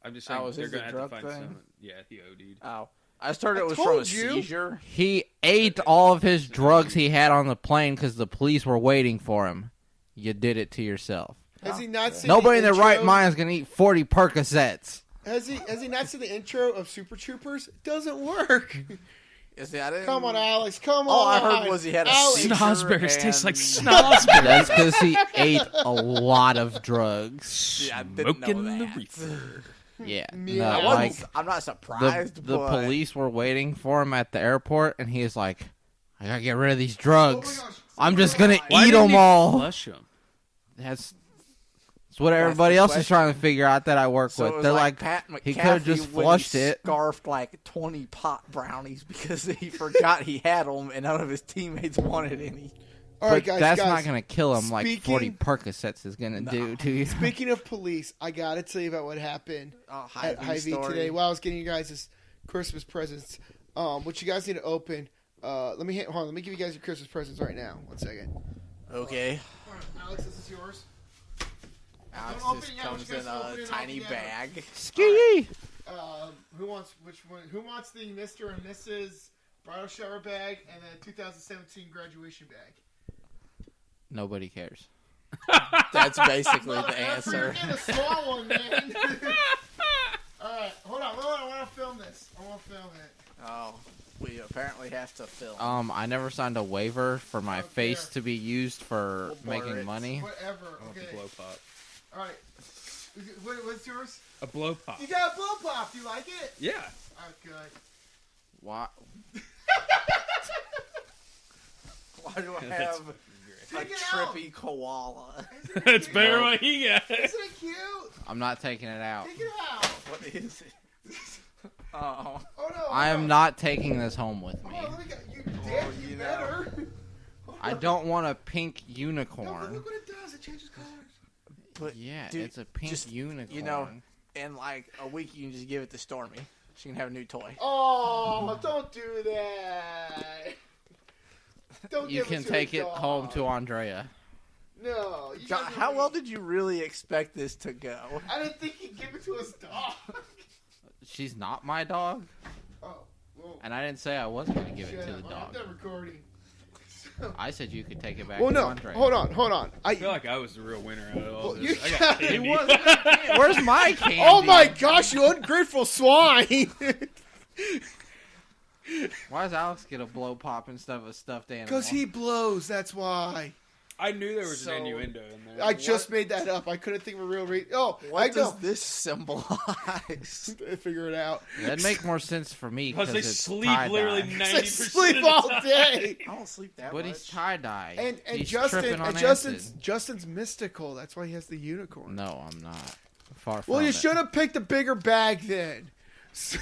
I'm just saying is they're this going a to have to drug find thing? someone. Yeah, he OD'd. Oh, I started it was from told a you. seizure. He ate all of his drugs he had on the plane because the police were waiting for him. You did it to yourself. Has he not seen Nobody in the their right intro? mind is going to eat 40 Percocets. Has he not seen the intro of Super Troopers? It doesn't work. You see, I didn't. Come on, Alex. Come on. All I heard was he had a Alex. seizure. Snozzberries taste like and- snozzberries. That's because he ate a lot of drugs. Yeah, I didn't know Smoking the that. reefer. Yeah. Yeah. No, I like, I'm not the, surprised. the but police were waiting for him at the airport, and he's like, I got to get rid of these drugs. Oh my gosh. I'm just going to Why eat didn't them he all. Flush them. That's what everybody the else is question. trying to figure out that I work So it with. was They're like, Pat he could have McAfee just when flushed he it. Scarfed like 20 pot brownies because he forgot he had them, and none of his teammates wanted any. All right, but guys. that's guys, not going to kill him like 40 speaking- Percocets is going to do to you. Speaking of police, I gotta tell you about what happened Oh, at Hy-Vee Hy-Vee story. today. While I was getting you guys this Christmas presents, which you guys need to open. Let me hold on. Let me give you guys your Christmas presents right now. 1 second. Okay. All right, Alex, this is yours. Alex Don't just open it yet, comes but you in guys open a it tiny all together. bag. Ski! Who wants which one? Who wants the Mr. and Mrs. bridal shower bag and the 2017 graduation bag? Nobody cares. That's basically the answer. Get a small one, man. All right, hold on. I want to film this. I want to film it. Oh, we apparently have to film. I never signed a waiver for my don't face care. to be used for We'll blur making it. money. Whatever. I want the Okay. blow pop. All right. What's yours? A blow pop. You got a blow pop. Do you like it? Yeah. Oh, good. Why? Why do I That's have a Take it out. trippy koala? Isn't it That's cute? better what he got. Isn't it cute? I'm not taking it out. Take it out. What is it? Oh, Oh no. I am not taking this home with me. Hold on, let me get you. Damn, you you know. better. I don't want a pink No, but unicorn. look what it does. It changes colors. but Yeah, dude, it's a pink just, unicorn. you know, in like a week you can just give it to Stormy. She can have a new toy. Oh, don't do that. Don't You give can it to take a it dog. home to Andrea. No. You John, guys are how right. well did you really expect this to go? I didn't think he'd give it to his dog. She's not my dog, Oh, well, and I didn't say I wasn't going to give it shut to up. the I'm dog. done recording. I said you could take it back Well, to no. Andrea. Hold on. I feel like I was the real winner out of all Well, this. you I got got- candy. Where's my candy? Oh my gosh, you ungrateful swine! Why does Alex get a blow pop instead of a stuffed animal? Because he blows, that's why. I knew there was So- an innuendo in there. I just made that up. I couldn't think of a real reason. Oh, What I does know. this symbolize? Figure it out. That'd make more sense for me Because because they it's sleep tie-dye. literally They 90% sleep of the all time. day. I don't sleep that But much. he's tie dye. And he's Justin tripping on and acid. Justin's mystical. That's why he has the unicorn. No, I'm not. Far from Well, you it. should have picked a bigger bag then. So...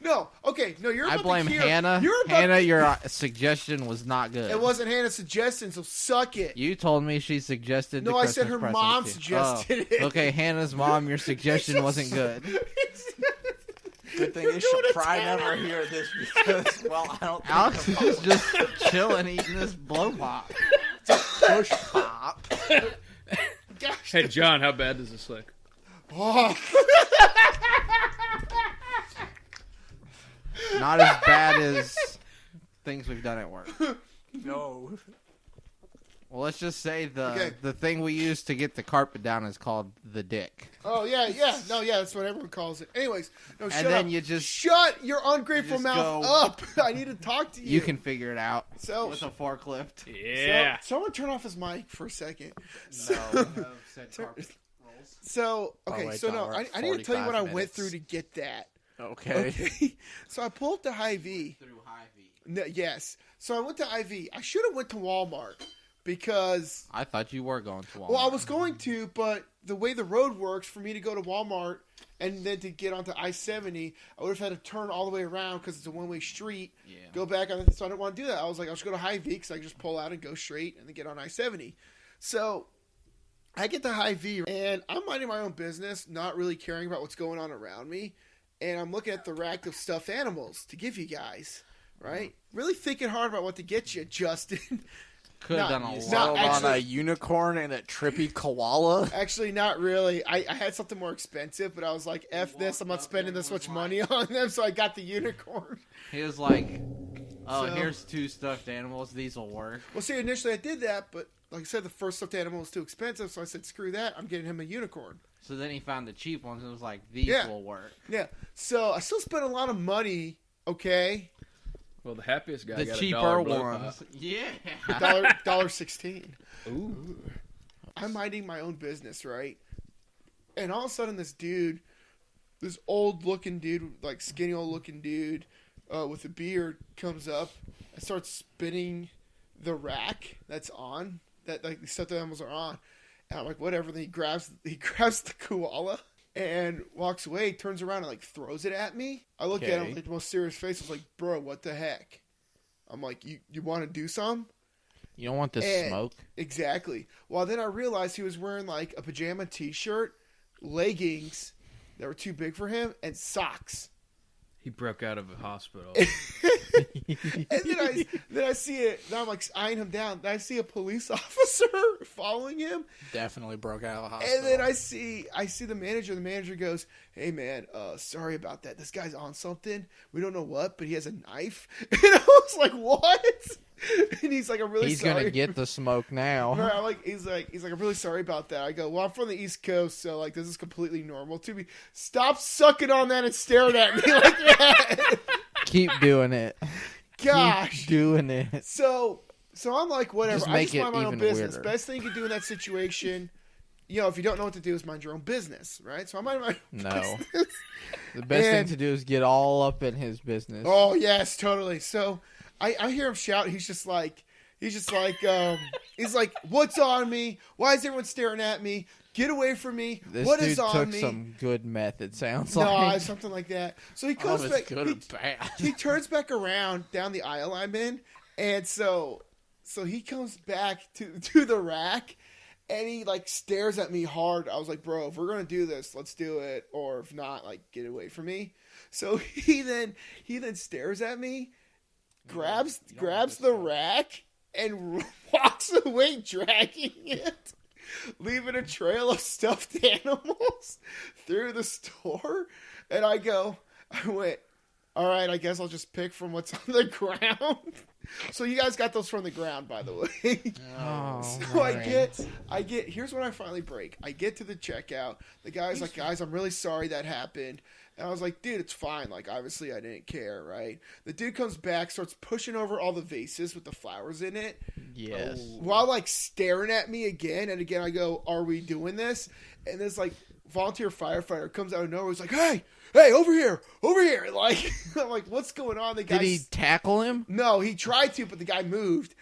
No, okay, no, you're. I about blame to hear, Hannah. You're about Hannah, your suggestion was not good. It wasn't Hannah's suggestion, so suck it. You told me she suggested. No, the I said Christmas her presents mom to you. suggested it. Okay, Hannah's mom, your suggestion wasn't good. Good thing You're you doing should it, probably Tanner. never hear this because, well, I don't think Alex the is just chilling, eating this blow pop. push pop. Gosh. Hey, John, how bad does this look? Oh. Not as bad as things we've done at work. No. Well, let's just say Okay. the thing we use to get the carpet down is called the dick. Oh yeah, no, that's what everyone calls it. Anyways, no, shut then up. you just- shut your ungrateful you just mouth go- up. I need to talk to you. You can figure it out So, with a forklift. Yeah. someone turn off his mic for a second. No. So okay, wait, so John, no, we're I at need to tell you what I 45 went through minutes. to get that. Okay. Okay, so I pulled up to Hy-Vee. Through Hy-Vee. No, yes, so I went to Hy-Vee. I should have went to Walmart because I thought you were going to Walmart. well, I was going to, but the way the road works, for me to go to Walmart and then to get onto I-70, I would have had to turn all the way around because it's a one-way street. Yeah. Go back on, so I didn't want to do that. I was like, I'll just go to Hy-Vee because I can just pull out and go straight and then get on I-70. So I get to Hy-Vee and I'm minding my own business, not really caring about what's going on around me. And I'm looking at the rack of stuffed animals to give you guys, right? Really thinking hard about what to get you, Justin. Could have Not- done a not lot. Settled on a actually- unicorn and a trippy koala. Actually, not really. I had something more expensive, but I was like, F this, I'm not spending this much money on them, so I got the unicorn. He was like, "Oh, So- here's 2 stuffed animals. These will work." Well, see, initially I did that, but like I said, the first stuffed animal was too expensive, so I said, screw that, I'm getting him a unicorn. So then he found the cheap ones and was like, "These Yeah. will work." Yeah, so I still spent a lot of money, okay? Well, the happiest guy The got cheaper a dollar blow ones. pop. Yeah. $1.16. Ooh. I'm minding my own business, right? And all of a sudden, this dude, this old-looking dude, like skinny old-looking dude with a beard, comes up and starts spinning the rack that's on, that like the stuffed animals are on. And I'm like, whatever. Then he grabs the koala and walks away, turns around and like throws it at me. I look at him Okay. with the most serious face. I was like, bro, what the heck? I'm like, you want to do some? You don't want this And- smoke. Exactly. Well, then I realized he was wearing like a pajama t-shirt, leggings that were too big for him, and socks. He broke out of a hospital. And then I see it. Now I'm like eyeing him down. Then I see a police officer following him, Definitely broke out of the hospital. and then I see the manager. The manager goes, "Hey man, sorry about that. This guy's on something. We don't know what, but he has a knife." And I was like, "What?" And he's like, "I'm really He's sorry." gonna get the smoke now. Right, I'm like, he's like, I'm really sorry about that. I go, well, I'm from the East Coast, so like, this is completely normal to me. Stop sucking on that and staring at me like that. Keep doing it. Gosh. Keep doing it. So I'm like, whatever. Just I make just it mind my own even business. weirder. Best thing you can do in that situation, if you don't know what to do, is mind your own business, right? So I'm minding my own No. business. The best And- thing to do is get all up in his business. Oh yes, totally. So I hear him shout. He's like, he's like, what's on me? Why is everyone staring at me? Get away from me! This What dude is on took me? some good meth, it sounds No, like. something like that. So he all comes of back. it's good he, and bad. he turns back around down the aisle I'm in, and so he comes back to the rack, and he like stares at me hard. I was like, bro, if we're gonna do this, let's do it, or if not, like get away from me. So he then stares at me, grabs the rack and walks away dragging it, leaving a trail of stuffed animals through the store. And I went, all right, I guess I'll just pick from what's on the ground. So you guys got those from the ground, by the way. So I get, here's when I finally break. I get to the checkout. The guy's like, guys, I'm really sorry that happened. And I was like, dude, it's fine. Like, obviously I didn't care, right? The dude comes back, starts pushing over all the vases with the flowers in it. Yes. While, like, staring at me again. And again, I go, are we doing this? And this, like, volunteer firefighter comes out of nowhere. He's like, hey, over here. Like, I'm like, what's going on? The guy Did he tackle him? No, he tried to, but the guy moved.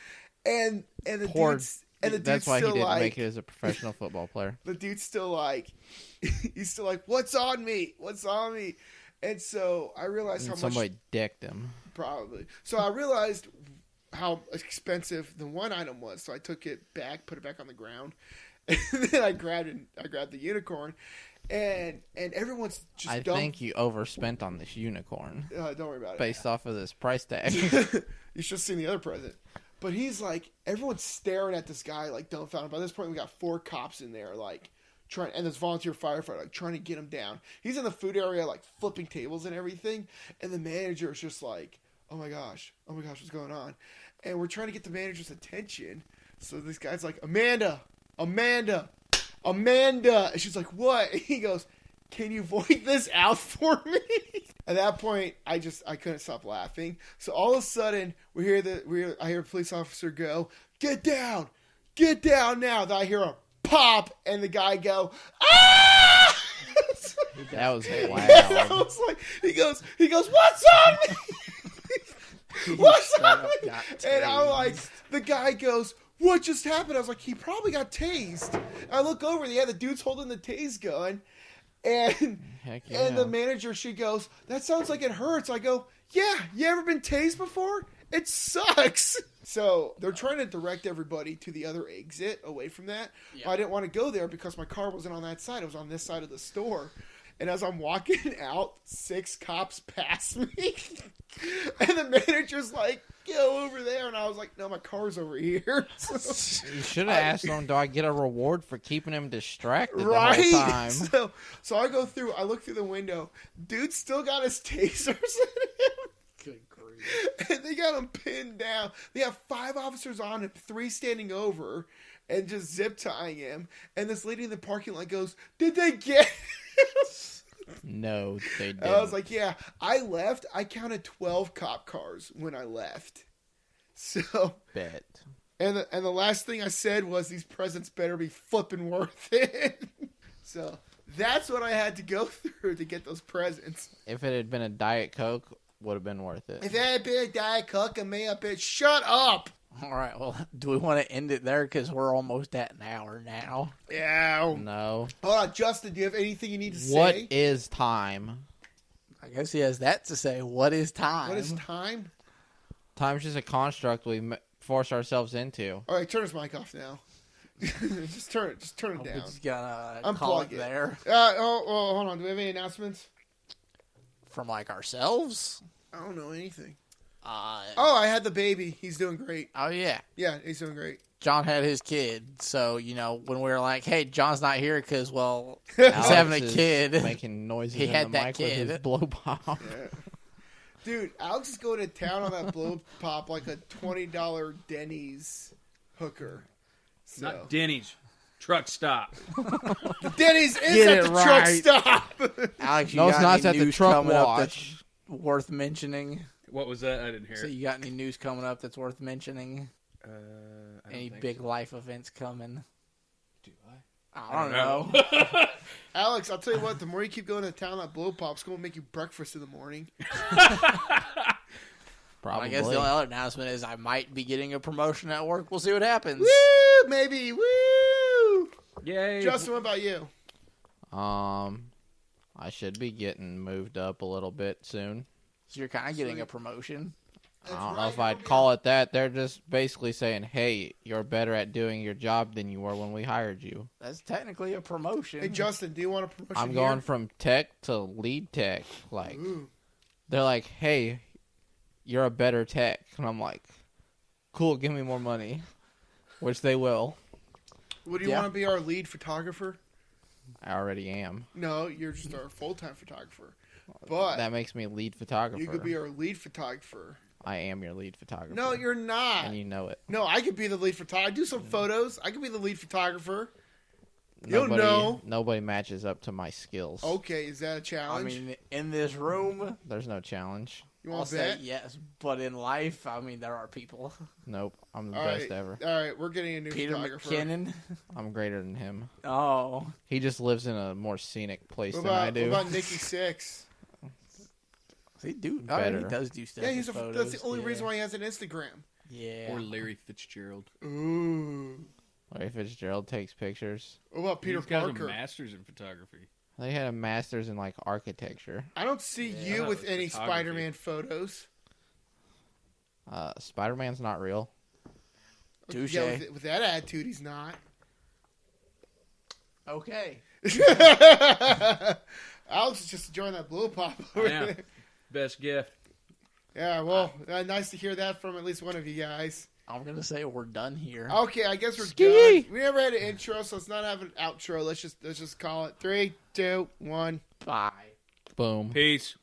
And the dude's... And the That's dude's why he still didn't like, make it as a professional football player. The dude's still like, he's still like, what's on me? And so I realized how much. Somebody decked him. Probably. So I realized how expensive the one item was. So I took it back, put it back on the ground, and then I grabbed the unicorn, and everyone's just. I think you overspent on this unicorn. Don't worry about it. Based off of this price tag. You should have seen the other present. But he's like, everyone's staring at this guy like dumbfounded. By this point, we got 4 cops in there, like trying, and this volunteer firefighter like trying to get him down. He's in the food area, like flipping tables and everything. And the manager is just like, oh my gosh, what's going on? And we're trying to get the manager's attention. So this guy's like, Amanda. And she's like, what? And he goes, can you void this out for me? At that point, I couldn't stop laughing. So all of a sudden, I hear a police officer go, get down now. Then I hear a pop, and the guy go, ah! That was And loud. I was like, he goes, what's on me? What's on me? And I'm like, the guy goes, what just happened? I was like, he probably got tased. I look over, and the dude's holding the tase gun. And Heck yeah. And the manager, she goes, that sounds like it hurts. I go, yeah, you ever been tased before? It sucks. So they're trying to direct everybody to the other exit away from that. Yeah. I didn't want to go there because my car wasn't on that side. It was on this side of the store. And as I'm walking out, 6 cops pass me. And the manager's like, go over there. And I was like, no, my car's over here. So, You should have asked him, do I get a reward for keeping him distracted right? the whole time? So I look through the window. Dude still got his tasers in him. Good grief. And they got him pinned down. They have 5 officers on him, 3 standing over, and just zip tying him. And this lady in the parking lot goes, did they get him? No, they didn't. I was like, yeah. I left. I counted 12 cop cars when I left. So, Bet. and the last thing I said was, these presents better be flipping worth it. So that's what I had to go through to get those presents. If it had been a Diet Coke, would have been worth it. If it had been a Diet Coke and me up, shut up. All right, well, do we want to end it there? Because we're almost at an hour now. Yeah. No. Hold on, Justin, do you have anything you need to What say? is time? I guess he has that to say. What is time? What is time? Time's just a construct we force ourselves into. All right, turn his mic off now. just turn it We down. just gotta Unplug call it it. there. Hold on. Do we have any announcements? From, like, ourselves? I don't know anything. Oh, I had the baby. He's doing great. yeah. Yeah, he's doing great. John had his kid. So, when we were like, hey, John's not here because, well, Alex he's having a is kid. making noises He in had the that mic with kid. his blow pop. Yeah. Dude, Alex is going to town on that blow pop like a $20 Denny's hooker. So. Not Denny's. Truck stop. Denny's is Get at it the right. truck stop. Alex, you No, it's got not. any It's at the news truck coming up wash. that's worth mentioning? What was that? I didn't hear So it. you got any news coming up that's worth mentioning? I don't Any think big so. life events coming? Do I don't know. Alex, I'll tell you what, the more you keep going to town on that blow pop, it's going to make you breakfast in the morning. Probably. I guess the only other announcement is I might be getting a promotion at work. We'll see what happens. Woo! Maybe. Woo! Yay. Justin, what about you? I should be getting moved up a little bit soon. So you're kind of getting a promotion. I don't know if I'd call it that. They're just basically saying, hey, you're better at doing your job than you were when we hired you. That's technically a promotion. Hey, Justin, do you want a promotion I'm going from tech to lead tech. Like, Ooh. they're like, hey, you're a better tech. And I'm like, cool, give me more money. Which they will. Would you want to be our lead photographer? I already am. No, you're just our full-time photographer. But that makes me lead photographer. you could be our lead photographer. I am your lead photographer. No, you're not. And you know it. No, I could be the lead photographer. I do some photos. I could be the lead photographer. You'll know. Nobody matches up to my skills. Okay, is that a challenge? I mean, in this room, There's no challenge. you I'll want to say bet? yes. But in life, I mean, there are people. Nope. I'm the All best right. ever. All right, we're getting a new Peter photographer. McKinnon. I'm greater than him. Oh. He just lives in a more scenic place What than I about, do. what about Nikki Six? He Better. does do stuff. Yeah, with that's photos. the only Yeah. reason why he has an Instagram. Yeah. Or Larry Fitzgerald. Ooh. Larry Fitzgerald takes pictures. What about Peter He's got a Parker? master's in photography. They had a master's in like architecture. I don't see Yeah, I you thought with it was any photography. Spider-Man photos. Spider-Man's not real. Touche. Yeah, with that attitude, he's not. Okay. Alex is just enjoying that blow pop. over Yeah. there. Best gift. Yeah, well, nice to hear that from at least one of you guys. I'm gonna say we're done here. Okay, I guess we're Ski! done. We never had an intro, so let's not have an outro. Let's just call it 3, 2, 1. Bye. Boom. Peace.